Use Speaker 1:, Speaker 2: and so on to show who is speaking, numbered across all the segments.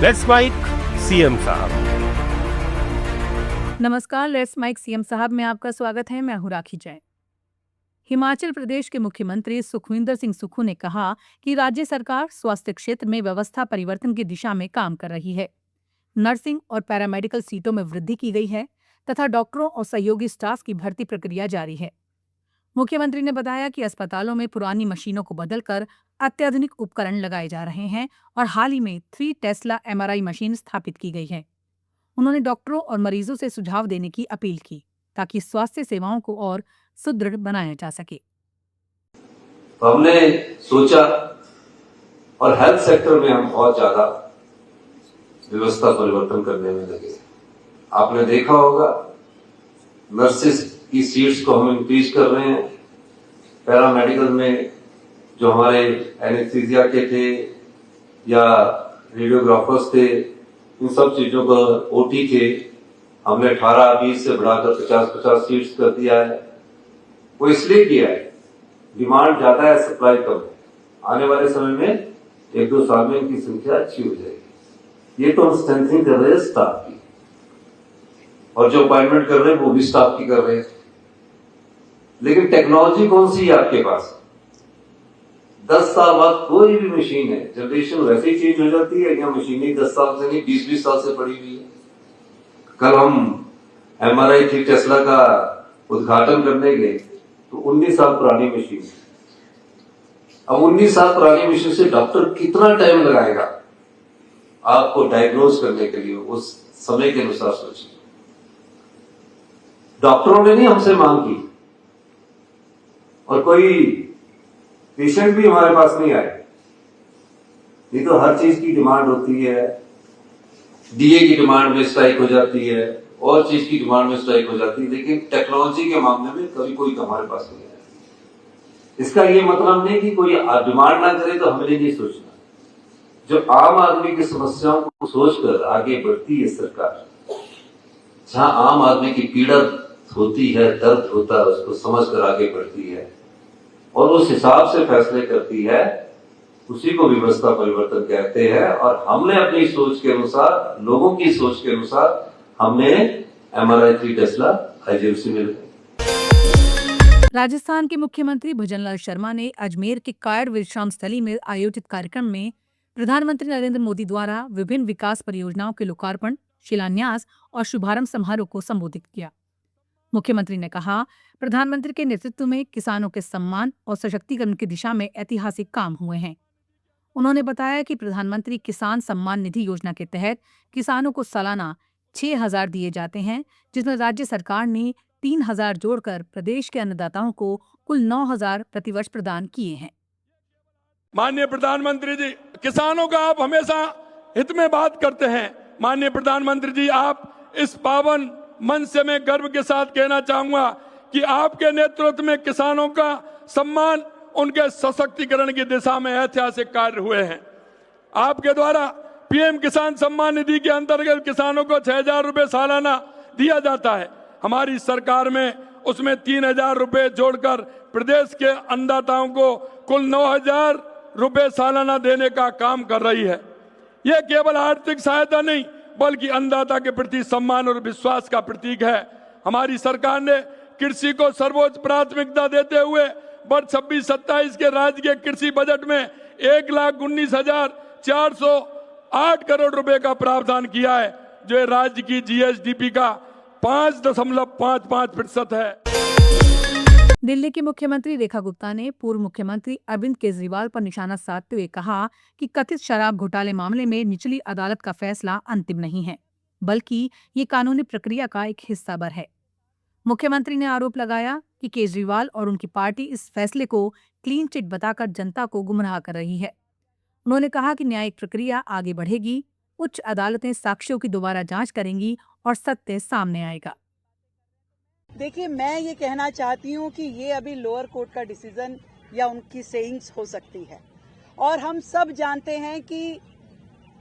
Speaker 1: Let's mic CM साहब।
Speaker 2: नमस्कार, let's mic CM साहब में आपका स्वागत है। मैं हूं राखी जैन। हिमाचल प्रदेश के मुख्यमंत्री सुखविंदर सिंह सुक्खू ने कहा कि राज्य सरकार स्वास्थ्य क्षेत्र में व्यवस्था परिवर्तन की दिशा में काम कर रही है। नर्सिंग और पैरामेडिकल सीटों में वृद्धि की गई है तथा डॉक्टरों और सहयोगी स्टाफ की भर्ती प्रक्रिया जारी है। मुख्यमंत्री ने बताया कि अस्पतालों में पुरानी मशीनों को बदलकर अत्याधुनिक उपकरण लगाए जा रहे हैं और हाल ही में 3 टेस्ला MRI मशीन स्थापित की गई है। उन्होंने डॉक्टरों और मरीजों से सुझाव देने की अपील की ताकि स्वास्थ्य सेवाओं को और सुदृढ़ बनाया जा सके।
Speaker 3: तो हमने सोचा और हेल्थ सेक्टर में हम बहुत ज्यादा व्यवस्था परिवर्तन करने में लगे। आपने देखा होगा नर्सेस की सीट्स को हम इंक्रीज कर रहे हैं। पैरामेडिकल में जो हमारे एनेस्थीसिया के थे या रेडियोग्राफर्स थे, इन सब चीजों का ओटी के हमने 18-20 से बढ़ाकर 50-50 सीट्स कर दिया है। वो इसलिए किया है, डिमांड ज्यादा है, सप्लाई कम है। आने वाले समय में 1-2 साल में इनकी संख्या अच्छी हो जाएगी। ये तो हम स्ट्रेंथनिंग कर रहे हैं स्टाफ की, और जो अपॉइंटमेंट कर रहे हैं वो भी स्टाफ की कर रहे हैं। लेकिन टेक्नोलॉजी कौन सी है आपके पास? 10 साल बाद कोई भी मशीन है, जनरेशन वैसे ही चेंज हो जाती है, या मशीनें 10 साल से नहीं 20-20 साल से पड़ी हुई है। कल हम MRI 3 टेस्ला का उद्घाटन करने गए तो 19 साल पुरानी मशीन। अब 19 साल पुरानी मशीन से डॉक्टर कितना टाइम लगाएगा आपको डायग्नोज करने के लिए? उस समय के अनुसार सोचिए। डॉक्टरों ने नहीं हमसे मांग की, और कोई पेशेंट भी हमारे पास नहीं आए। नहीं तो हर चीज की डिमांड होती है, डीए की डिमांड में स्ट्राइक हो जाती है, और चीज की डिमांड में स्ट्राइक हो जाती है, लेकिन टेक्नोलॉजी के मामले में कभी कोई हमारे पास नहीं आया। इसका ये मतलब नहीं कि कोई डिमांड ना करे तो हमें नहीं सोचना। जो आम आदमी की समस्याओं को सोचकर आगे बढ़ती है सरकार, जहां आम आदमी की पीड़ा होती है, दर्द होता है, उसको समझकर आगे बढ़ती है और उस हिसाब से फैसले करती है, उसी को व्यवस्था परिवर्तन कहते हैं। और हमने अपनी सोच के अनुसार, लोगों की सोच के अनुसार, हमने MRI 3 टेस्ला IGMC में लगाई।
Speaker 2: राजस्थान के मुख्यमंत्री भजनलाल शर्मा ने अजमेर के कायड़ विश्राम स्थली में आयोजित कार्यक्रम में प्रधानमंत्री नरेंद्र मोदी द्वारा विभिन्न विकास परियोजनाओं के लोकार्पण, शिलान्यास और शुभारंभ समारोह को संबोधित किया। मुख्यमंत्री ने कहा, प्रधानमंत्री के नेतृत्व में किसानों के सम्मान और सशक्तिकरण की दिशा में ऐतिहासिक काम हुए हैं। उन्होंने बताया कि प्रधानमंत्री किसान सम्मान निधि योजना के तहत किसानों को सालाना 6,000 दिए जाते हैं, जिसमें राज्य सरकार ने 3,000 जोड़कर प्रदेश के अन्नदाताओं को कुल 9,000 प्रतिवर्ष प्रदान किए हैं।
Speaker 4: माननीय प्रधानमंत्री जी, किसानों का आप हमेशा हित में बात करते हैं। माननीय प्रधानमंत्री जी, आप इस पावन मंच से मैं गर्व के साथ कहना चाहूंगा कि आपके नेतृत्व में किसानों का सम्मान, उनके सशक्तिकरण की दिशा में ऐतिहासिक कार्य हुए हैं। आपके द्वारा PM किसान सम्मान निधि के अंतर्गत किसानों को 6,000 रुपए सालाना दिया जाता है। हमारी सरकार में उसमें 3,000 रुपए जोड़कर प्रदेश के अन्नदाताओं को कुल 9,000 रुपए सालाना देने का काम कर रही है। यह केवल आर्थिक सहायता नहीं, बल्कि अन्नदाता के प्रति सम्मान और विश्वास का प्रतीक है। हमारी सरकार ने कृषि को सर्वोच्च प्राथमिकता देते हुए वर्ष 26-27 के राज्य के कृषि बजट में 1,19,408 करोड़ रुपए का प्रावधान किया है, जो राज्य की GSDP का 5.55% है।
Speaker 2: दिल्ली की मुख्यमंत्री रेखा गुप्ता ने पूर्व मुख्यमंत्री अरविंद केजरीवाल पर निशाना साधते हुए कहा कि कथित शराब घोटाले मामले में निचली अदालत का फैसला अंतिम नहीं है, बल्कि ये कानूनी प्रक्रिया का एक हिस्सा भर है। मुख्यमंत्री ने आरोप लगाया कि केजरीवाल और उनकी पार्टी इस फैसले को क्लीन चिट बताकर जनता को गुमराह कर रही है। उन्होंने कहा कि न्यायिक प्रक्रिया आगे बढ़ेगी, उच्च अदालतें साक्ष्यों की दोबारा जांच करेंगी और सत्य सामने आएगा।
Speaker 5: देखिए, मैं ये कहना चाहती हूँ कि ये अभी लोअर कोर्ट का डिसीजन या उनकी सेइंग्स हो सकती है, और हम सब जानते हैं कि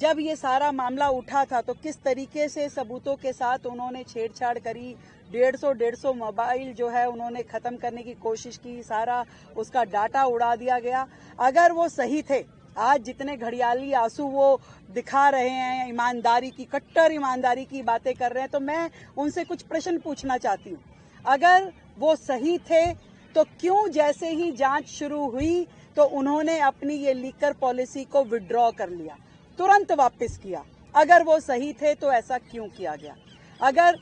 Speaker 5: जब ये सारा मामला उठा था तो किस तरीके से सबूतों के साथ उन्होंने छेड़छाड़ करी। 150 मोबाइल जो है उन्होंने खत्म करने की कोशिश की, सारा उसका डाटा उड़ा दिया गया। अगर वो सही थे आज जितने घड़ियाली आंसू वो दिखा रहे हैं, ईमानदारी की, कट्टर ईमानदारी की बातें कर रहे हैं, तो मैं उनसे कुछ प्रश्न पूछना चाहती हूँ। अगर वो सही थे तो क्यों जैसे ही जांच शुरू हुई तो उन्होंने अपनी ये लीकर पॉलिसी को विड्रॉ कर लिया, तुरंत वापस किया? अगर वो सही थे तो ऐसा क्यों किया गया? अगर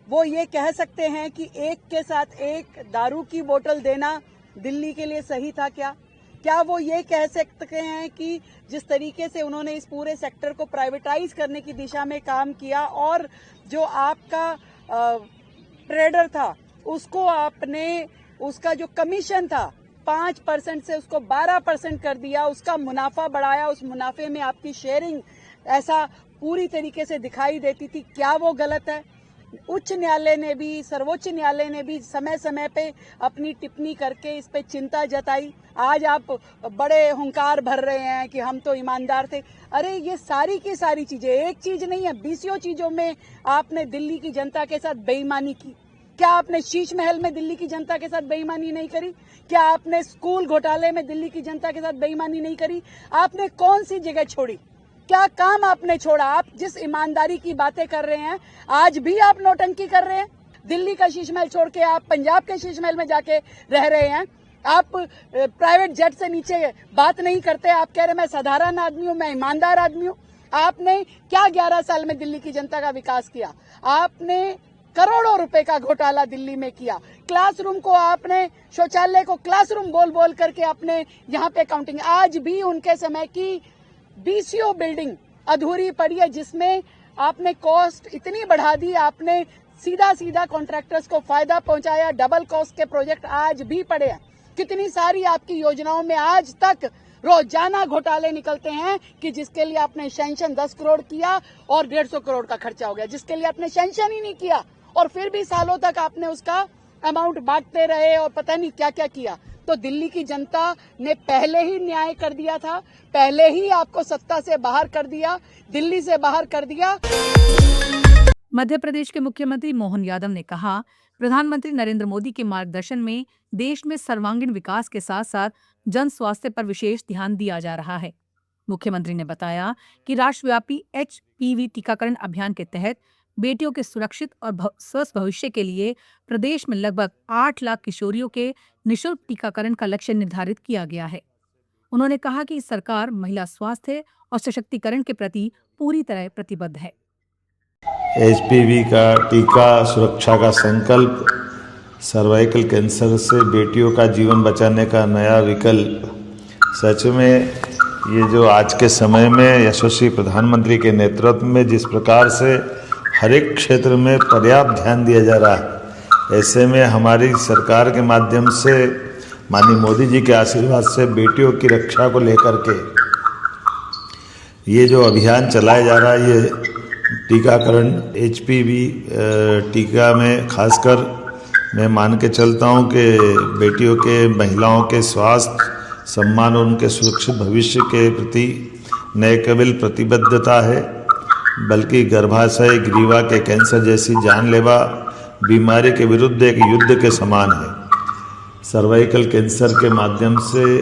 Speaker 5: वो ये कह सकते हैं कि एक के साथ एक दारू की बोतल देना दिल्ली के लिए सही था क्या वो ये कह सकते हैं कि जिस तरीके से उन्होंने इस पूरे सेक्टर को प्राइवेटाइज करने की दिशा में काम किया और जो आपका ट्रेडर था उसको आपने, उसका जो कमीशन था 5% से उसको 12% कर दिया, उसका मुनाफा बढ़ाया, उस मुनाफे में आपकी शेयरिंग ऐसा पूरी तरीके से दिखाई देती थी, क्या वो गलत है? उच्च न्यायालय ने भी, सर्वोच्च न्यायालय ने भी समय समय पे अपनी टिप्पणी करके इस पे चिंता जताई। आज आप बड़े हुंकार भर रहे हैं कि हम तो ईमानदार थे। अरे ये सारी की सारी चीजें, एक चीज नहीं है, 20 चीजों में आपने दिल्ली की जनता के साथ बेईमानी की। क्या आपने शीश महल में दिल्ली की जनता के साथ बेईमानी नहीं करी? क्या आपने स्कूल घोटाले में दिल्ली की जनता के साथ बेईमानी नहीं करी? आपने कौन सी जगह छोड़ी? क्या काम आपने छोड़ा? आप जिस ईमानदारी की बातें कर रहे हैं, आज भी आप नौटंकी कर रहे हैं। दिल्ली का शीश महल छोड़ के आप पंजाब के शीश महल में जाके रह रहे हैं। आप प्राइवेट जेट से नीचे बात नहीं करते। आप कह रहे मैं साधारण आदमी हूँ, मैं ईमानदार आदमी हूँ। आपने क्या 11 साल में दिल्ली की जनता का विकास किया? आपने करोड़ों रुपए का घोटाला दिल्ली में किया। क्लासरूम को आपने, शौचालय को क्लासरूम बोल बोल करके अपने यहाँ पे काउंटिंग। आज भी उनके समय की BCO बिल्डिंग अधूरी पड़ी है, जिसमें आपने कॉस्ट इतनी बढ़ा दी, आपने सीधा सीधा कॉन्ट्रैक्टर्स को फायदा पहुंचाया। डबल कॉस्ट के प्रोजेक्ट आज भी पड़े हैं। कितनी सारी आपकी योजनाओं में आज तक रोजाना घोटाले निकलते हैं कि जिसके लिए आपने सैंक्शन 10 करोड़ किया और 150 करोड़ का खर्चा हो गया, जिसके लिए आपने सैंक्शन ही नहीं किया और फिर भी सालों तक आपने उसका अमाउंट बांटते रहे और पता नहीं क्या क्या किया। तो दिल्ली की जनता ने पहले ही न्याय कर दिया था, पहले ही आपको सत्ता से बाहर कर दिया, दिल्ली से बाहर कर दिया।
Speaker 2: मध्य प्रदेश के मुख्यमंत्री मोहन यादव ने कहा, प्रधानमंत्री नरेंद्र मोदी के मार्गदर्शन में देश में सर्वांगीण विकास के साथ साथ जन स्वास्थ्य पर विशेष ध्यान दिया जा रहा है। मुख्यमंत्री ने बताया कि राष्ट्रव्यापी HPV टीकाकरण अभियान के तहत बेटियों के सुरक्षित और स्वस्थ भविष्य के लिए प्रदेश में लगभग 8 लाख किशोरियों के निःशुल्क टीकाकरण का लक्ष्य निर्धारित किया गया है। उन्होंने कहा कि सरकार महिला स्वास्थ्य और सशक्तिकरण के प्रति पूरी तरह प्रतिबद्ध है।
Speaker 6: HPV का टीका सुरक्षा का संकल्प, सर्वाइकल कैंसर से बेटियों का जीवन बचाने का नया विकल्प, सच में ये जो आज के समय में यशस्वी प्रधानमंत्री के नेतृत्व में जिस प्रकार से हर एक क्षेत्र में पर्याप्त ध्यान दिया जा रहा है, ऐसे में हमारी सरकार के माध्यम से माननीय मोदी जी के आशीर्वाद से बेटियों की रक्षा को लेकर के ये जो अभियान चलाया जा रहा है, ये टीकाकरण HPV टीका में खासकर मैं मान के चलता हूँ कि बेटियों के, महिलाओं के स्वास्थ्य, सम्मान और उनके सुरक्षित भविष्य के प्रति न केवल प्रतिबद्धता है बल्कि गर्भाशय, ग्रीवा के कैंसर जैसी जानलेवा बीमारी के विरुद्ध एक युद्ध के समान है। सर्वाइकल कैंसर के माध्यम से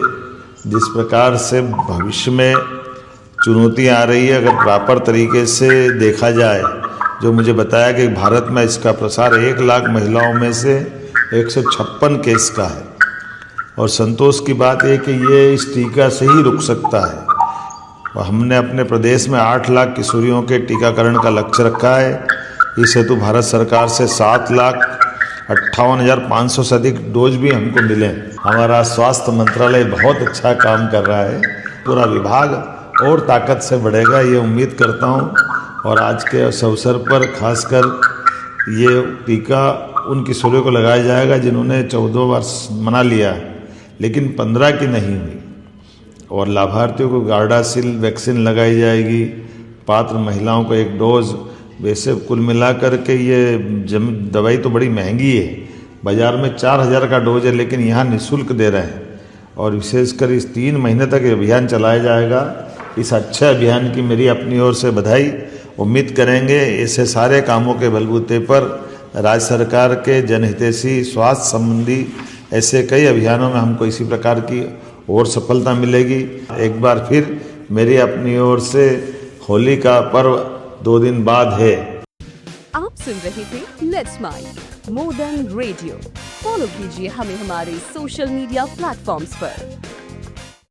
Speaker 6: जिस प्रकार से भविष्य में चुनौतियाँ आ रही है, अगर प्रॉपर तरीके से देखा जाए, जो मुझे बताया कि भारत में इसका प्रसार 1 लाख महिलाओं में से 156 केस का है और संतोष की बात है कि ये इस टीका से ही रुक सकता है। और हमने अपने प्रदेश में 8 लाख किशोरियों के टीकाकरण का लक्ष्य रखा है। इस हेतु भारत सरकार से 7,58,500 से अधिक डोज भी हमको मिले। हमारा स्वास्थ्य मंत्रालय बहुत अच्छा काम कर रहा है, पूरा विभाग और ताकत से बढ़ेगा ये उम्मीद करता हूँ। और आज के इस अवसर पर खासकर ये टीका उन किशोरियों को लगाया जाएगा जिन्होंने 14 वर्ष मना लिया लेकिन 15 की नहीं हुई, और लाभार्थियों को गार्डासिल वैक्सीन लगाई जाएगी, पात्र महिलाओं को 1 डोज। वैसे कुल मिलाकर के ये दवाई तो बड़ी महंगी है, बाज़ार में 4,000 का डोज है, लेकिन यहाँ निःशुल्क दे रहे हैं। और विशेषकर इस 3 महीने तक ये अभियान चलाया जाएगा। इस अच्छे अभियान की मेरी अपनी ओर से बधाई। उम्मीद करेंगे ऐसे सारे कामों के बलबूते पर राज्य सरकार के जनहितैषी स्वास्थ्य संबंधी ऐसे कई अभियानों में हमको इसी प्रकार की और सफलता मिलेगी। एक बार फिर मेरी अपनी ओर से होली का पर्व 2 दिन बाद है।
Speaker 7: आप सुन रहे थे let's smile more than radio. Follow कीजिए हमें हमारे सोशल मीडिया प्लेटफॉर्म्स पर।